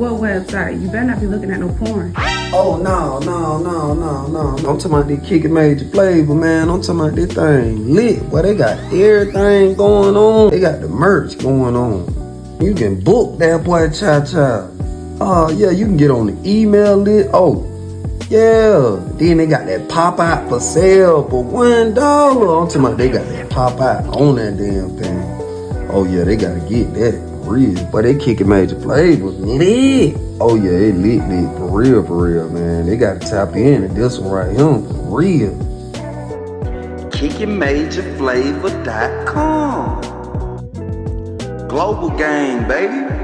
What website? You better not be looking at no porn. Oh, no. I'm talking about this Kickin' Major Flavor, man. I'm talking about this thing lit. Well, they got everything going on. They got the merch going on. You can book that boy Cha-Cha. Yeah, you can get on the email list. Oh, yeah. Then they got that pop-out for sale for $1. I'm talking about they got that pop-out on that damn thing. Oh, yeah, they got to get that. Real. But they Kickin' Major Flavors lit. Oh yeah, it lit for real, man. They gotta tap in to this one right here for real. KickinMajorFlavor.com. Global gang, baby.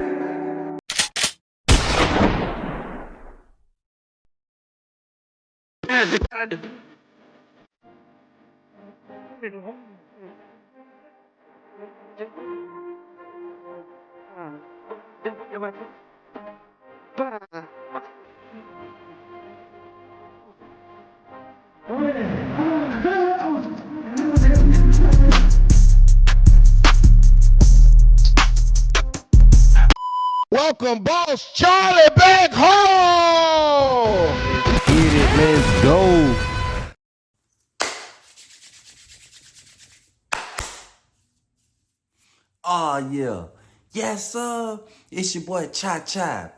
Welcome, Boss Charlie, back home. Let's get it. Let's go. Oh yeah. Yes, sir. It's your boy Cha-Cha,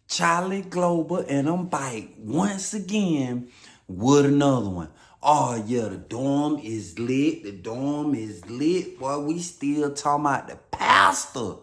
Charlie Global, and I'm back once again with another one. Oh yeah, the dorm is lit. The dorm is lit. Boy, we still talking about the pastor.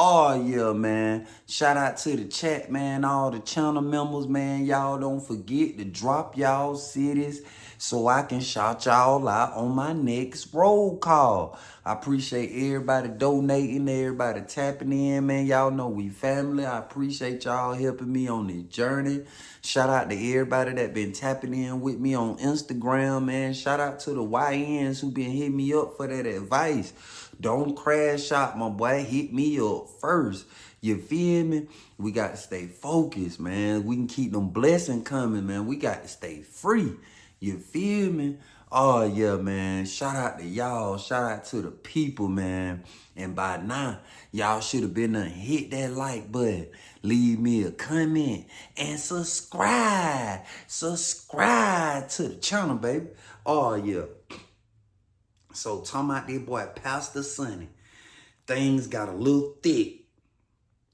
Oh yeah, man. Shout out to the chat, man. All the channel members, man. Y'all don't forget to drop y'all cities so I can shout y'all out on my next roll call. I appreciate everybody donating, everybody tapping in, man. Y'all know we family. I appreciate y'all helping me on this journey. Shout out to everybody that been tapping in with me on Instagram, man. Shout out to the YNs who been hitting me up for that advice. Don't crash out, my boy. Hit me up first. You feel me? We got to stay focused, man. We can keep them blessings coming, man. We got to stay free. You feel me? Oh, yeah, man. Shout out to y'all. Shout out to the people, man. And by now, y'all should have been done hit that like button. Leave me a comment and subscribe. Subscribe to the channel, baby. Oh, yeah. So, talking about this boy, Pastor Sonny, things got a little thick.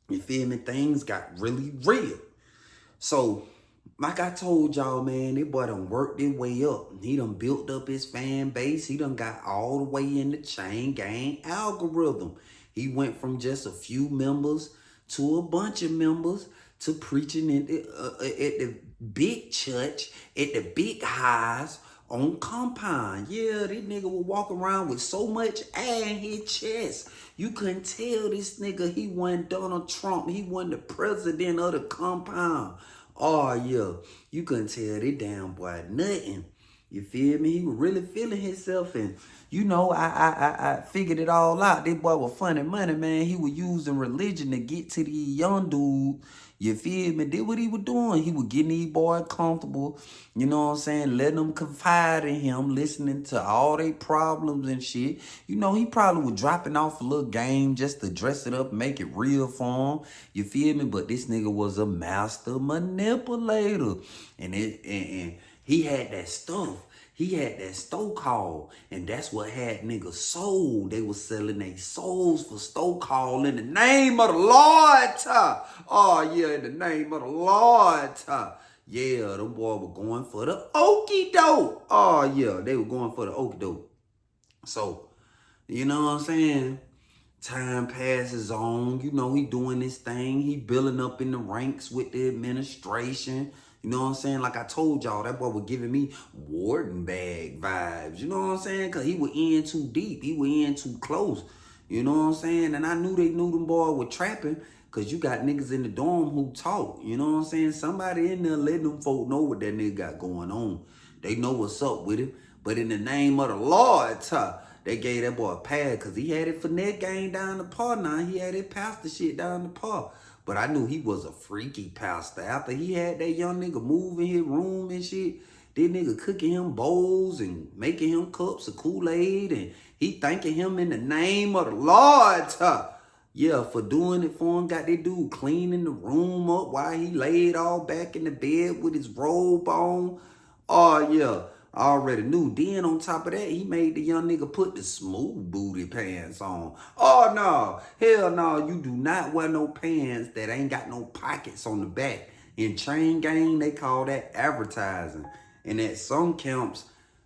You feel me? Things got really real. So, like I told y'all, man, this boy done worked his way up. He done built up his fan base. He done got all the way in the chain gang algorithm. He went from just a few members to a bunch of members to preaching at the big church, at the big highs, on compound. Yeah, this nigga would walk around with so much air in his chest. You couldn't tell this nigga he wasn't Donald Trump. He wasn't the president of the compound. Oh, yeah. You couldn't tell this damn boy nothing. You feel me? He was really feeling himself. And, you know, I figured it all out. This boy was funny money, man. He was using religion to get to these young dudes. You feel me? Did what he was doing. He was getting these boys comfortable. You know what I'm saying? Letting them confide in him. Listening to all their problems and shit. You know, he probably was dropping off a little game just to dress it up and make it real for him. You feel me? But this nigga was a master manipulator. And he had that stuff. He had that Stoke-Hall, and that's what had niggas sold. They was selling their souls for Stoke-Hall in the name of the Lord. Oh, yeah, in the name of the Lord. Yeah, them boys were going for the okie doke. Oh, yeah, they were going for the okie doke. So, you know what I'm saying? Time passes on. You know, he doing this thing. He building up in the ranks with the administration. You know what I'm saying? Like I told y'all, that boy was giving me warden bag vibes. You know what I'm saying? Because he was in too deep. He was in too close. You know what I'm saying? And I knew they knew them boys were trapping because you got niggas in the dorm who talk. You know what I'm saying? Somebody in there letting them folk know what that nigga got going on. They know what's up with him. But in the name of the Lord, they gave that boy a pad because he had it for net game down the par now. He had it pastor shit down the par. But I knew he was a freaky pastor. After he had that young nigga move in his room and shit, this nigga cooking him bowls and making him cups of Kool-Aid. And he thanking him in the name of the Lord. Yeah, for doing it for him, got that dude cleaning the room up while he laid all back in the bed with his robe on. Oh, yeah, I already knew. Then on top of that, he made the young nigga put the smooth booty pants on. Oh, no. Hell no, you do not wear no pants that ain't got no pockets on the back. In chain gang, they call that advertising. And at some camps,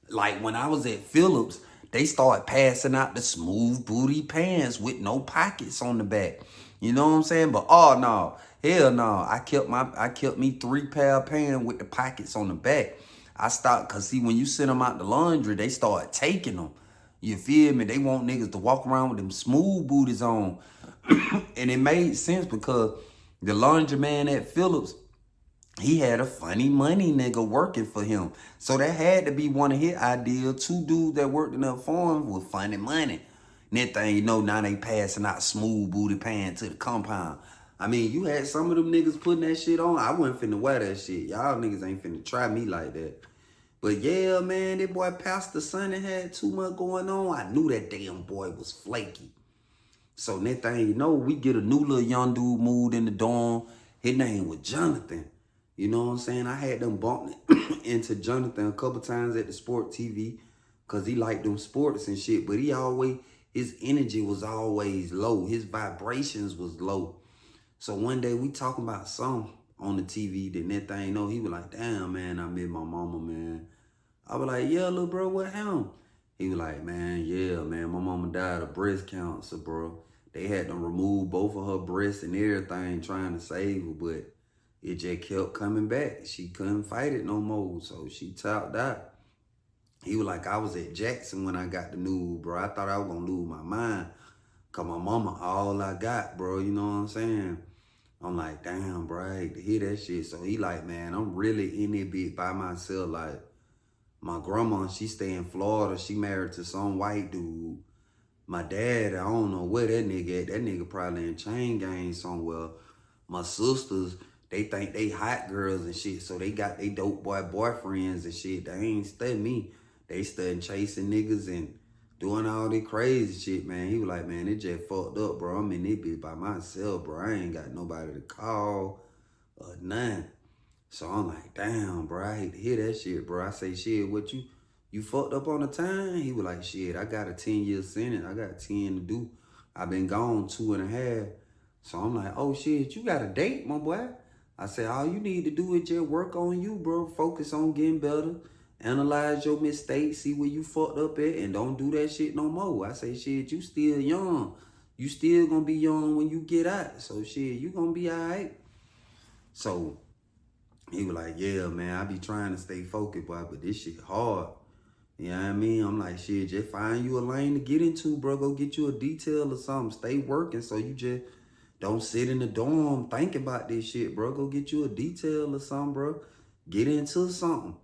like when I was at Phillips, they started passing out the smooth booty pants with no pockets on the back. You know what I'm saying? But oh no, hell no. I kept me 3 pair of pants with the pockets on the back. I stopped cause see when you send them out the laundry, they start taking them. You feel me? They want niggas to walk around with them smooth booties on. And it made sense because the laundry man at Phillips, he had a funny money nigga working for him. So that had to be one of his ideas. 2 dudes that worked in the farm with funny money. Next thing you know, now they passing out smooth booty pants to the compound. I mean, you had some of them niggas putting that shit on. I wasn't finna wear that shit. Y'all niggas ain't finna try me like that. But yeah, man, that boy Pastor Sonny had too much going on. I knew that damn boy was flaky. So next thing you know, we get a new little young dude moved in the dorm. His name was Jonathan. You know what I'm saying? I had them bump into Jonathan a couple times at the sport TV because he liked them sports and shit. But his energy was always low. His vibrations was low. So one day we talking about something on the TV. The next thing you know, he was like, damn, man, I miss my mama, man. I was like, yeah, little bro, what happened? He was like, man, yeah, man, my mama died of breast cancer, bro. They had to remove both of her breasts and everything trying to save her, but it just kept coming back. She couldn't fight it no more, so she tapped out. He was like, I was at Jackson when I got the news, bro. I thought I was going to lose my mind because my mama all I got, bro. You know what I'm saying? I'm like, damn, bro, I hate to hear that shit. So he like, man, I'm really in it bit by myself. Like, my grandma, she stay in Florida. She married to some white dude. My dad, I don't know where that nigga at. That nigga probably in chain gang somewhere. My sisters, they think they hot girls and shit. So they got they dope boy boyfriends and shit. They ain't studying me. They studying chasing niggas and doing all this crazy shit, man. He was like, man, it just fucked up, bro. I'm in this bitch by myself, bro. I ain't got nobody to call or nothing. So I'm like, damn, bro, I hate to hear that shit, bro. I say, shit, what you fucked up on the time? He was like, shit, I got a 10-year sentence. I got 10 to do. I've been gone 2.5. So I'm like, oh, shit, you got a date, my boy? I said, all you need to do is just work on you, bro. Focus on getting better. Analyze your mistakes. See where you fucked up at. And don't do that shit no more. I say, shit, you still young. You still gonna be young when you get out. So, shit, you gonna be all right. So he was like, yeah, man, I be trying to stay focused, boy, but this shit hard. You know what I mean? I'm like, shit, just find you a lane to get into, bro. Go get you a detail or something. Stay working so you just don't sit in the dorm thinking about this shit, bro. Go get you a detail or something, bro. Get into something.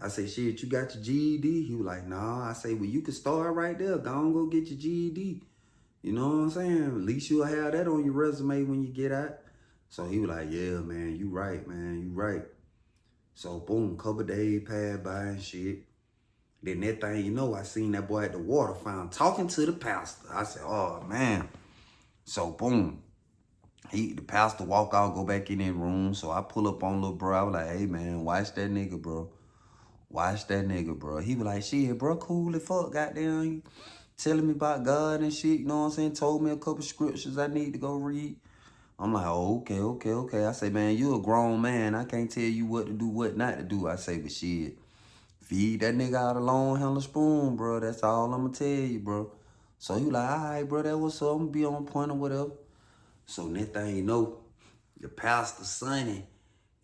I say, shit, you got your GED? He was like, nah. I say, well, you can start right there. Go on, go get your GED. You know what I'm saying? At least you'll have that on your resume when you get out. So he was like, yeah, man, you right, man. You right. So, boom, couple days passed by and shit. Then that thing, you know, I seen that boy at the water fountain talking to the pastor. I said, oh, man. So, boom. The pastor walk out, go back in his room. So, I pull up on little bro. I was like, hey, man, watch that nigga, bro. Watch that nigga, bro. He was like, shit, bro, cool as fuck, goddamn. You telling me about God and shit, you know what I'm saying? Told me a couple scriptures I need to go read. I'm like, oh, okay. I say, man, you a grown man. I can't tell you what to do, what not to do. I say, but shit, feed that nigga out a long handle spoon, bro. That's all I'm going to tell you, bro. So he like, all right, bro, that what's up. I'm going to be on point or whatever. So next thing you know, the pastor, Sonny,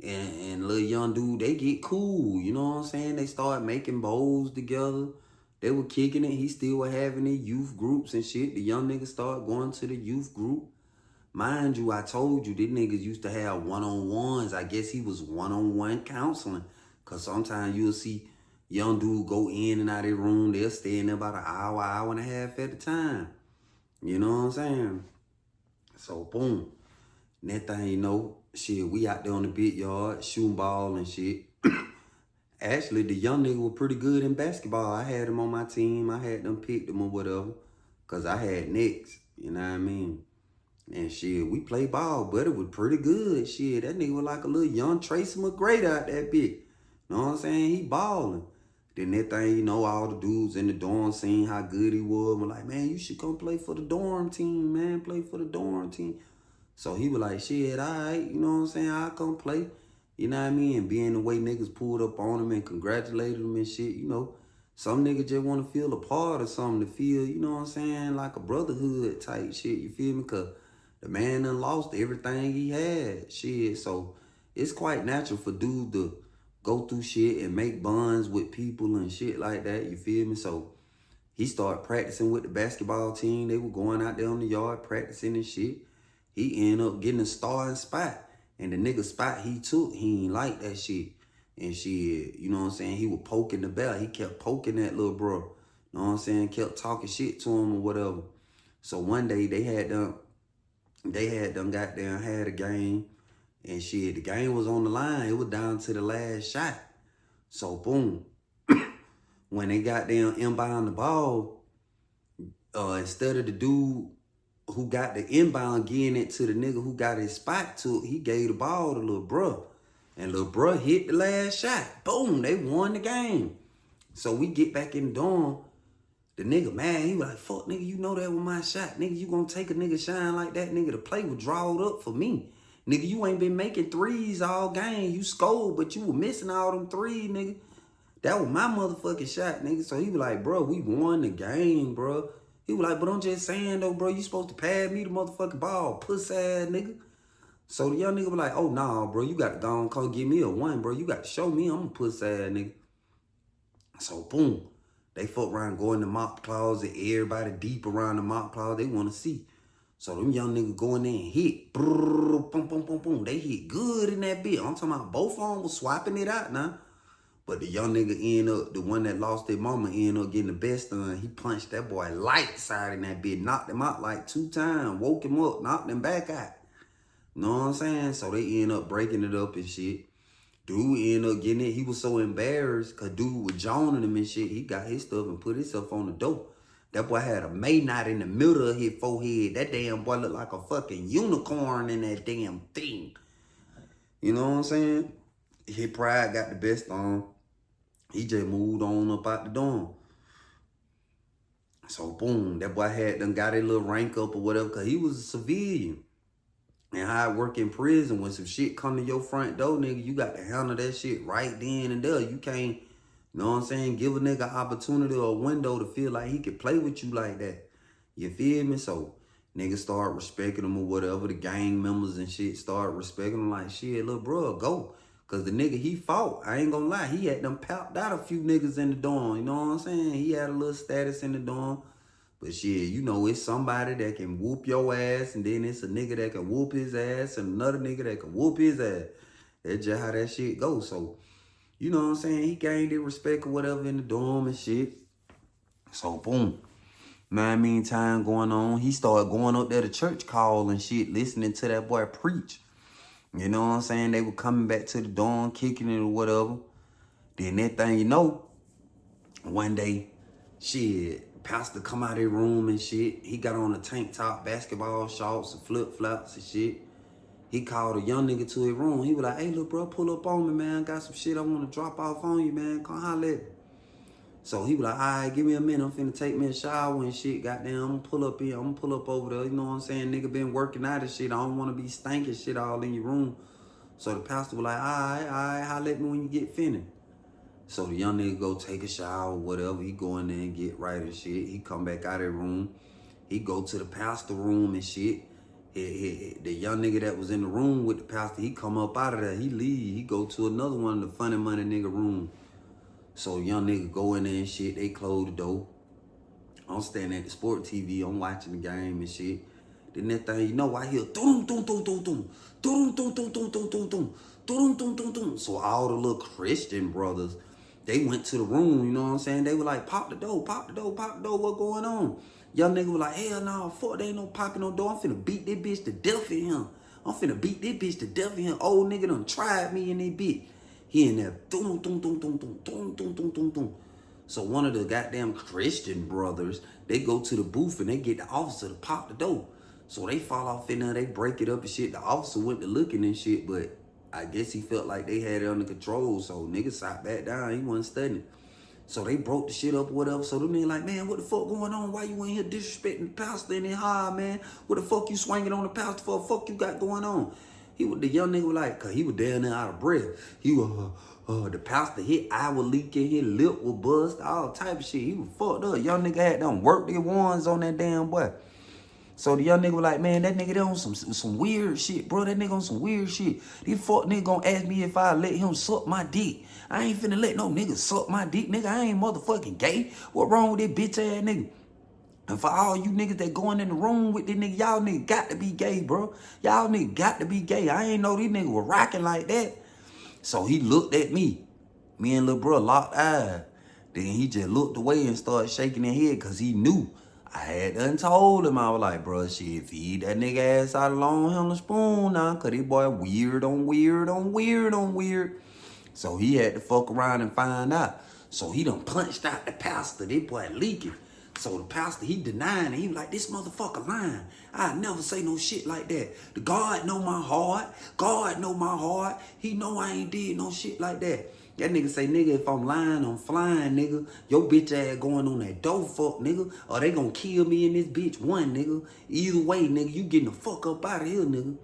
and little young dude, they get cool. You know what I'm saying? They start making bowls together. They were kicking it. He still was having the youth groups and shit. The young niggas start going to the youth group. Mind you, I told you, these niggas used to have one-on-ones. I guess he was one-on-one counseling. Because sometimes you'll see young dude go in and out of their room. They'll stay in there about an hour and a half at a time. You know what I'm saying? So, boom. Next thing you know, shit, we out there on the big yard, shooting ball and shit. Actually, the young nigga was pretty good in basketball. I had him on my team. I had them picked him or whatever. Because I had next. You know what I mean? And shit, we play ball, but it was pretty good. Shit, that nigga was like a little young Tracy McGrady out that bitch. Know what I'm saying? He balling. Then that thing, you know, all the dudes in the dorm seen how good he was. We're like, man, you should come play for the dorm team, man. Play for the dorm team. So he was like, shit, all right, you know what I'm saying? I'll come play. You know what I mean? And being the way niggas pulled up on him and congratulated him and shit, you know. Some niggas just want to feel a part of something, to feel, you know what I'm saying, like a brotherhood type shit, you feel me? Because the man done lost everything he had, shit. So it's quite natural for dude to go through shit and make bonds with people and shit like that, you feel me? So he started practicing with the basketball team. They were going out there on the yard practicing and shit. He ended up getting a starting spot. And the nigga spot he took, he ain't like that shit. And shit, you know what I'm saying? He was poking the bell. He kept poking that little bro. You know what I'm saying? Kept talking shit to him or whatever. So one day they had done goddamn had a game. And shit, the game was on the line. It was down to the last shot. So boom. When they got down inbound the ball, instead of the dude who got the inbound getting it to the nigga who got his spot to it, he gave the ball to little bruh. And little bruh hit the last shot. Boom, they won the game. So we get back in the dorm. The nigga mad, he was like, fuck nigga, you know that was my shot. Nigga, you gonna take a nigga shine like that? Nigga, the play was drawed up for me. Nigga, you ain't been making threes all game. You scored, but you were missing all them threes, nigga. That was my motherfucking shot, nigga. So he was like, bro, we won the game, bro. He was like, but I'm just saying, though, bro, you supposed to pass me the motherfucking ball, puss ass nigga. So the young nigga was like, oh, nah, bro, you got to go and come give me a one, bro. You got to show me I'm a puss ass nigga. So, boom, they fuck around, go in the mop closet, everybody deep around the mop closet, they want to see. So them young niggas go in there and hit, brrr, boom, boom, boom, boom. They hit good in that bit. I'm talking about both of them was swapping it out now. But the young nigga end up, the one that lost their mama, end up getting the best on. He punched that boy light side in that bit, knocked him out like 2 times, woke him up, knocked him back out. Know what I'm saying? So they end up breaking it up and shit. Dude ended up getting it. He was so embarrassed because dude was joning him and shit. He got his stuff and put himself on the door. That boy had a May knot in the middle of his forehead. That damn boy looked like a fucking unicorn in that damn thing. You know what I'm saying? His pride got the best on. He just moved on up out the dorm. So boom, that boy had done got a little rank up or whatever, because he was a civilian. And how I work in prison, when some shit come to your front door, nigga, you got to handle that shit right then and there. You can't, you know what I'm saying, give a nigga an opportunity or a window to feel like he could play with you like that. You feel me? So niggas start respecting him or whatever. The gang members and shit start respecting him like, shit, little bro, go. Because the nigga he fought, I ain't gonna lie, he had them popped out a few niggas in the dorm. You know what I'm saying? He had a little status in the dorm. But shit, you know, it's somebody that can whoop your ass, and then it's a nigga that can whoop his ass, and another nigga that can whoop his ass. That's just how that shit goes. So, you know what I'm saying? He gained the respect or whatever in the dorm and shit. So, boom. Know what I mean? Time going on. He started going up there to church call and shit, listening to that boy preach. You know what I'm saying? They were coming back to the dorm, kicking it or whatever. Then that thing, you know, one day, shit, pastor come out of his room and shit. He got on a tank top, basketball shorts, and flip-flops and shit. He called a young nigga to his room. He was like, hey, little bro, pull up on me, man. Got some shit I want to drop off on you, man. Come holler at me. So he was like, all right, give me a minute. I'm finna take me a shower and shit. Goddamn, I'm gonna pull up here. I'm gonna pull up over there. You know what I'm saying? Nigga been working out and shit. I don't want to be stinking shit all in your room. So the pastor was like, all right, holler at me when you get finished. So the young nigga go take a shower, whatever. He go in there and get right and shit. He come back out of the room. He go to the pastor room and shit. The young nigga that was in the room with the pastor, he come up out of there. He leave. He go to another one of the funny money nigga room. So young nigga go in there and shit. They close the door. I'm standing at the sport TV. I'm watching the game and shit. Then that thing, you know, I hear dum dum dum dum dum dum dum dum dum dum dum dum dum dum dum dum. So all the little Christian brothers, they went to the room. You know what I'm saying? They were like, pop the door, pop the door, pop the door. What going on? Young nigga was like, hell no, fuck, they ain't no popping no door. I'm finna beat this bitch to death in him. I'm finna beat this bitch to death in him. Old nigga done tried me in that bitch. He in there, dum dum dum dum dum dum dum dum dum dum. So one of the goddamn Christian brothers, they go to the booth and they get the officer to pop the door. So they fall off in there, they break it up and shit. The officer went to looking and shit, but I guess he felt like they had it under control. So niggas sat back down, he wasn't studying. So they broke the shit up or whatever. So them niggas like, man, what the fuck going on? Why you in here disrespecting the pastor in there high, man? What the fuck you swinging on the pastor for? What the fuck you got going on? The young nigga was like, cause he was down there out of breath. He was, the pastor, his eye was leaking, his lip was bust, all type of shit. He was fucked up. Young nigga had them work their ones on that damn boy. So the young nigga was like, man, that nigga there on some weird shit, bro. That nigga on some weird shit. This fuck nigga gonna ask me if I let him suck my dick. I ain't finna let no nigga suck my dick, nigga. I ain't motherfucking gay. What wrong with that bitch ass nigga? And for all you niggas that going in the room with this nigga, y'all niggas got to be gay, bro. Y'all niggas got to be gay. I ain't know these niggas were rocking like that. So he looked at me. Me and little bro locked eyes. Then he just looked away and started shaking his head because he knew. I had done told him, I was like, bro, shit, feed that nigga ass out of long handle spoon now. Because this boy weird on weird on weird on weird. So he had to fuck around and find out. So he done punched out the pastor. This boy leaking. So the pastor, he denying it. He was like, this motherfucker lying. I never say no shit like that. The God know my heart. God know my heart. He know I ain't did no shit like that. That nigga say, nigga, if I'm lying, I'm flying, nigga. Your bitch ass going on that dope fuck, nigga. Or they gonna kill me in this bitch one, nigga. Either way, nigga, you getting the fuck up out of here, nigga.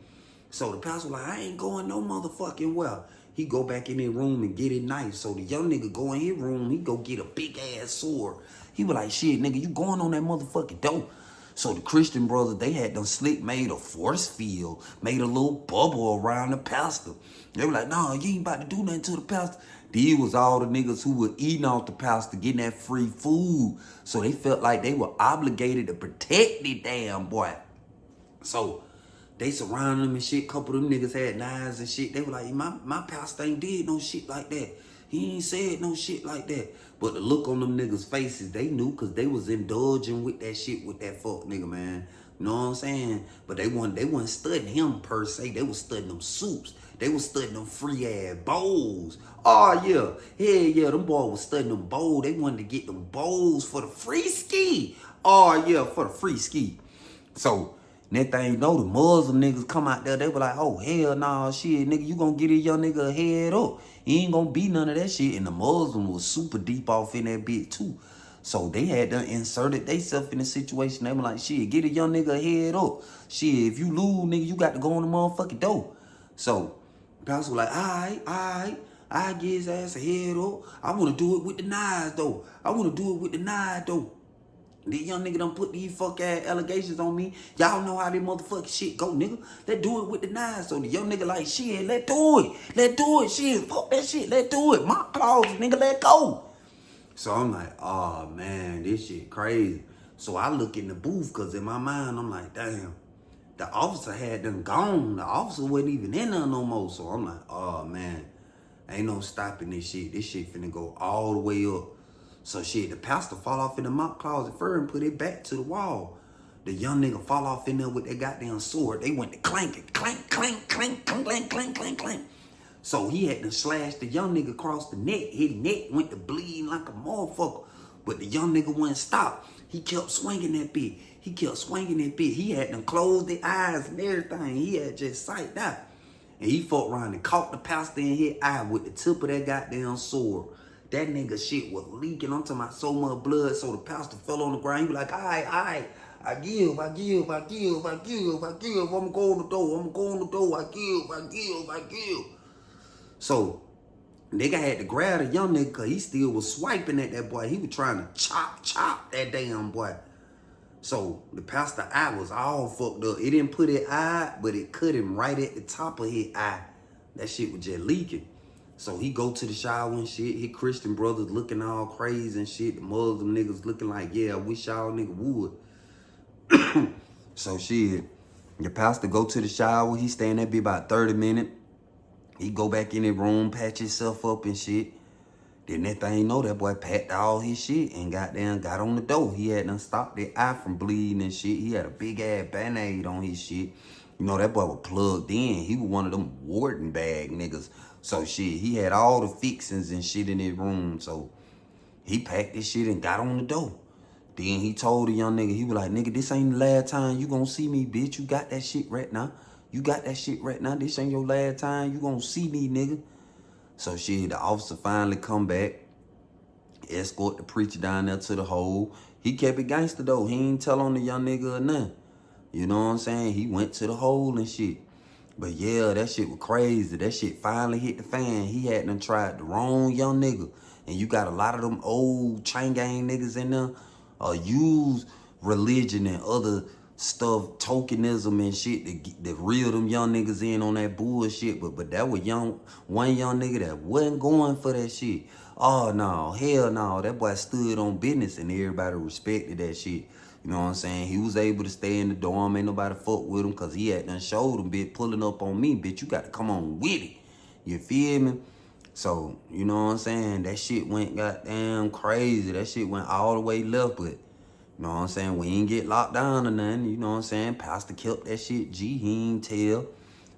So the pastor was like, I ain't going no motherfucking well. He go back in his room and get it knife. So the young nigga go in his room, he go get a big ass sword. He was like, shit, nigga, you going on that motherfucking dope. So the Christian brothers, they had them slick made a force field, made a little bubble around the pastor. They were like, nah, you ain't about to do nothing to the pastor. These was all the niggas who were eating off the pastor, getting that free food. So they felt like they were obligated to protect the damn boy. So they surrounded him and shit. Couple of them niggas had knives and shit. They were like, my pastor ain't did no shit like that. He ain't said no shit like that. But the look on them niggas' faces, they knew because they was indulging with that shit with that fuck nigga, man. You know what I'm saying? But they wasn't studying him per se. They was studying them soups. They was studying them free ass bowls. Oh yeah. Hell yeah, them boys was studying them bowls. They wanted to get them bowls for the free ski. Oh yeah, for the free ski. So next thing you know, the Muslim niggas come out there, they were like, oh, hell nah, shit, nigga, you gonna get this young nigga a head up. He ain't gonna be none of that shit. And the Muslim was super deep off in that bit, too. So they had done inserted themselves in the situation. They were like, shit, get a young nigga a head up. Shit, if you lose, nigga, you got to go on the motherfucking door. So the pastor was like, all right, I get his ass a head up. I want to do it with the knives, though. The young nigga done put these fuck ass allegations on me. Y'all know how this motherfucking shit go, nigga. Let's do it with the knives. So the young nigga like, shit, let's do it. Shit, fuck that shit, let's do it. My claws, nigga, let go. So I'm like, oh man, this shit crazy. So I look in the booth, cause in my mind, I'm like, damn, the officer had them gone. The officer wasn't even in there no more. So I'm like, oh man, ain't no stopping this shit. This shit finna go all the way up. So shit, the pastor fall off in the mop closet first and put it back to the wall. The young nigga fall off in there with their goddamn sword. They went to clanking, clank, clank, clank, clank, clank, clank, clank, clank. So he had to slash the young nigga across the neck. His neck went to bleeding like a motherfucker. But the young nigga wouldn't stop. He kept swinging that bitch. He had them close the eyes and everything. He had just sight out. And he fucked around and caught the pastor in his eye with the tip of that goddamn sword. That nigga shit was leaking. I'm talking about so much blood. So the pastor fell on the ground. He was like, all right. I give. I'ma go on the door. I give. So nigga had to grab the young nigga because he still was swiping at that boy. He was trying to chop that damn boy. So the pastor eye was all fucked up. It didn't put his eye, but it cut him right at the top of his eye. That shit was just leaking. So he go to the shower and shit. His Christian brothers looking all crazy and shit. The Muslim niggas looking like, yeah, I wish y'all nigga would. So shit, your pastor go to the shower. He stand there be about 30 minutes. He go back in his room, patch himself up and shit. Then that thing you know, that boy packed all his shit and got on the door. He had done stopped the eye from bleeding and shit. He had a big ass Band-Aid on his shit. You know, that boy was plugged in. He was one of them warden bag niggas. So shit, he had all the fixings and shit in his room. So he packed his shit and got on the door. Then he told the young nigga, he was like, nigga, this ain't the last time you gonna see me, bitch. You got that shit right now. You got that shit right now. This ain't your last time you gonna see me, nigga. So shit, the officer finally come back, escort the preacher down there to the hole. He kept it gangster though. He ain't tell on the young nigga or nothing. You know what I'm saying? He went to the hole and shit. But yeah, that shit was crazy. That shit finally hit the fan. He had done tried the wrong young nigga. And you got a lot of them old chain gang niggas in there use religion and other stuff, tokenism and shit to reel them young niggas in on that bullshit. But that was one young nigga that wasn't going for that shit. Oh no, hell no. That boy stood on business and everybody respected that shit. You know what I'm saying? He was able to stay in the dorm. Ain't nobody fuck with him because he had done showed him, bitch, pulling up on me, bitch. You got to come on with it. You feel me? So, you know what I'm saying? That shit went goddamn crazy. That shit went all the way left, but, you know what I'm saying? We ain't get locked down or nothing. You know what I'm saying? Pastor kept that shit G. He ain't tell.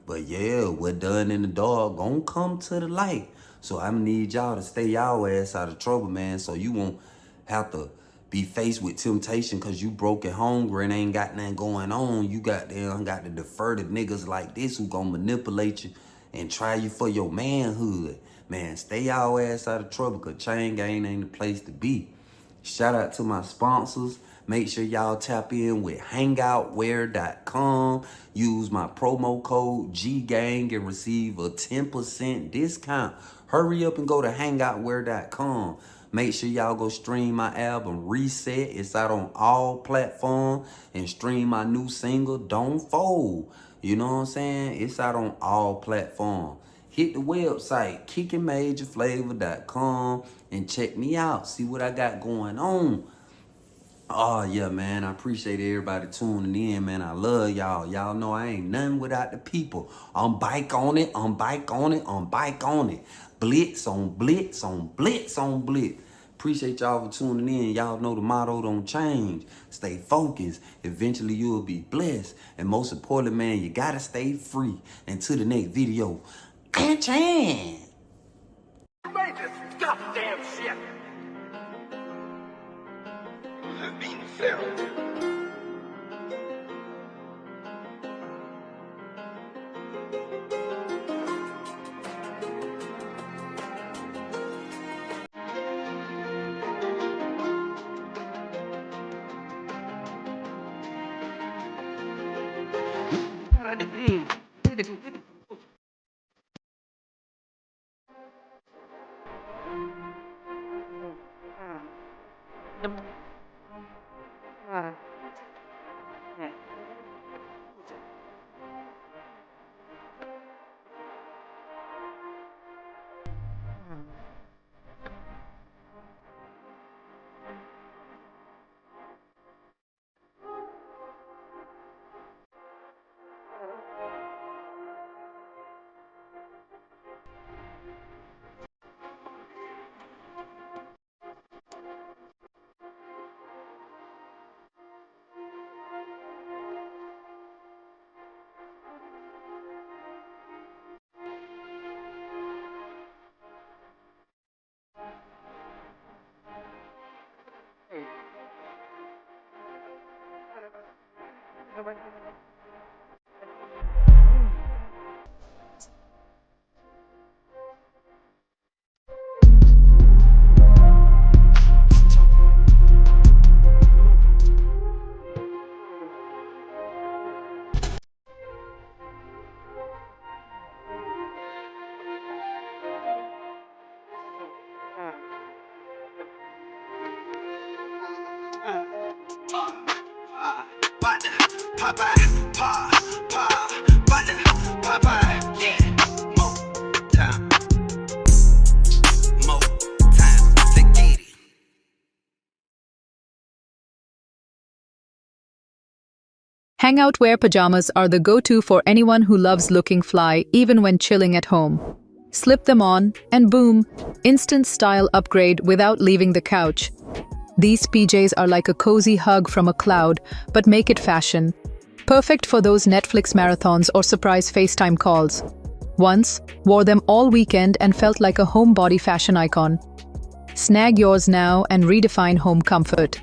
But yeah, what done in the dark gonna come to the light. So I need y'all to stay y'all ass out of trouble, man, so you won't have to be faced with temptation because you broke and hungry and ain't got nothing going on. You got to defer to niggas like this who gonna manipulate you and try you for your manhood. Man, stay y'all ass out of trouble because chain gang ain't the place to be. Shout out to my sponsors. Make sure y'all tap in with hangoutwear.com. Use my promo code GGANG and receive a 10% discount. Hurry up and go to hangoutwear.com. Make sure y'all go stream my album Reset. It's out on all platforms. And stream my new single Don't Fold. You know what I'm saying? It's out on all platforms. Hit the website, kickingmajorflavor.com, and check me out. See what I got going on. Oh, yeah, man. I appreciate everybody tuning in, man. I love y'all. Y'all know I ain't nothing without the people. I'm bike on it. I'm bike on it. I'm bike on it. Blitz on blitz on blitz on blitz. Appreciate y'all for tuning in. Y'all know the motto don't change. Stay focused. Eventually you'll be blessed. And most importantly, man, you gotta stay free. Until the next video. Chan. Made this goddamn shit. Being fair. Hangout wear pajamas are the go-to for anyone who loves looking fly even when chilling at home. Slip them on, and boom, instant style upgrade without leaving the couch. These PJs are like a cozy hug from a cloud, but make it fashion. Perfect for those Netflix marathons or surprise FaceTime calls. Once, wore them all weekend and felt like a homebody fashion icon. Snag yours now and redefine home comfort.